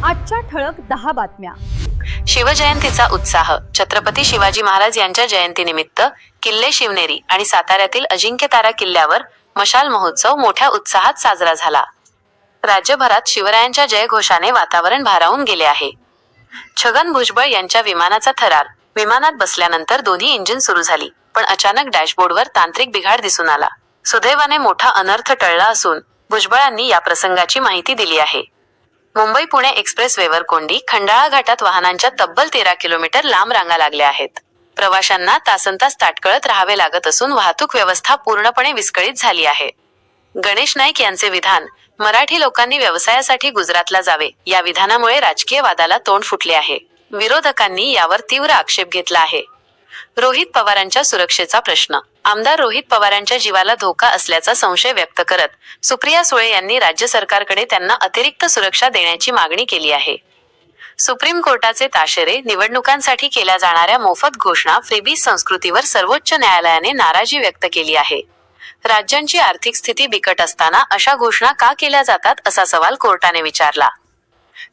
आजच्या ठळक 10 बातम्या. शिवजयंतीचा उत्साह. छत्रपती शिवाजी महाराज यांच्या जयंतीनिमित्त किल्ले शिवनेरी आणि साताऱ्यातील अजिंक्यतारा किल्ल्यावर मशाल महोत्सव मोठ्या उत्साहात साजरा झाला. राज्यभरात शिवरायांच्या जयघोषाने वातावरण भारावून गेले आहे. छगन भुजबळ यांच्या विमानाचा थरार. विमानात बसल्यानंतर दोन्ही इंजिन सुरू झाली, पण अचानक डॅशबोर्डवर तांत्रिक बिघाड दिसून आला. सुदैवाने मोठा अनर्थ टळला असून भुजबळांनी या प्रसंगाची माहिती दिली आहे. मुंबई पुणे एक्सप्रेसवेवर कोंडी. खंडाळा घाटात वाहनांच्या तब्बल 13 किलोमीटर लांब रांगा लागल्या आहेत. प्रवाशांना तासनतास ताटकळत राहावे लागत असून वाहतूक व्यवस्था पूर्णपणे विस्कळीत झाली आहे. गणेश नाईक यांचे विधान. मराठी लोकांनी व्यवसायासाठी गुजरातला जावे, या विधानामुळे राजकीय वादाला तोंड फुटले आहे. विरोधकांनी यावर तीव्र आक्षेप घेतला आहे. रोहित पवारांच्या सुरक्षेचा प्रश्न. आमदार रोहित पवारांच्या जीवाला धोका असल्याचा संशय व्यक्त करत सुप्रिया सुळे यांनी राज्य सरकारकडे त्यांना अतिरिक्त सुरक्षा देण्याची मागणी केली आहे. सुप्रीम कोर्टाचे ताशेरे. निवडणुकांसाठी केल्या जाणाऱ्या मोफत घोषणा फ्रीबीज संस्कृतीवर सर्वोच्च न्यायालयाने नाराजी व्यक्त केली आहे. राज्यांची आर्थिक स्थिती बिकट असताना अशा घोषणा का केल्या जातात, असा सवाल कोर्टाने विचारला.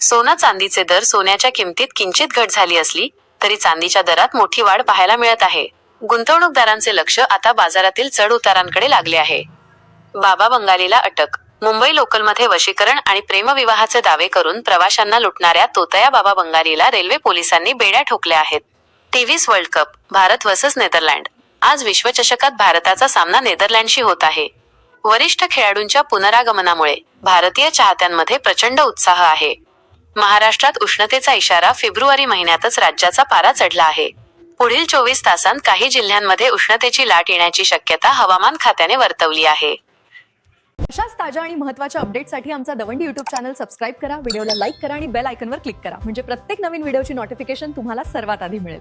सोनं चांदीचे दर. सोन्याच्या किमतीत किंचित घट झाली असली तरी चांदीच्या दरात मोठी वाढ पाहायला मिळत आहे. गुंतवणूकदारांचे लक्ष आता बाजारातील चढ उतारांकडे लागले आहे. बाबा बंगालीला अटक. मुंबई लोकलमध्ये वशीकरण आणि प्रेमविवाहाचे दावे करून प्रवाशांना लुटणाऱ्या तोतया बाबा बंगालीला रेल्वे पोलिसांनी बेड्या ठोकल्या आहेत. टी20 world cup. Bharat versus Netherland. आज विश्वचषकात भारताचा सामना नेदरलँडशी होत आहे. वरिष्ठ खेळाडूंच्या पुनरागमनामुळे भारतीय चाहत्यांमध्ये प्रचंड उत्साह आहे. महाराष्ट्रात उष्णतेचा इशारा. फेब्रुवारी महिन्यातच राज्याचा पारा चढला आहे. पुढील 24 तासांत काही जिल्ह्यांमध्ये उष्णतेची लाट येण्याची शक्यता हवामान खात्याने वर्तवली आहे. अशाच ताज्या आणि महत्त्वाच्या अपडेटसाठी आमचा दवंडी YouTube चॅनल सबस्क्राईब करा, व्हिडिओला लाईक करा आणि बेल आयकॉनवर क्लिक करा, म्हणजे प्रत्येक नवीन व्हिडिओची नोटिफिकेशन तुम्हाला सर्वात आधी मिळेल.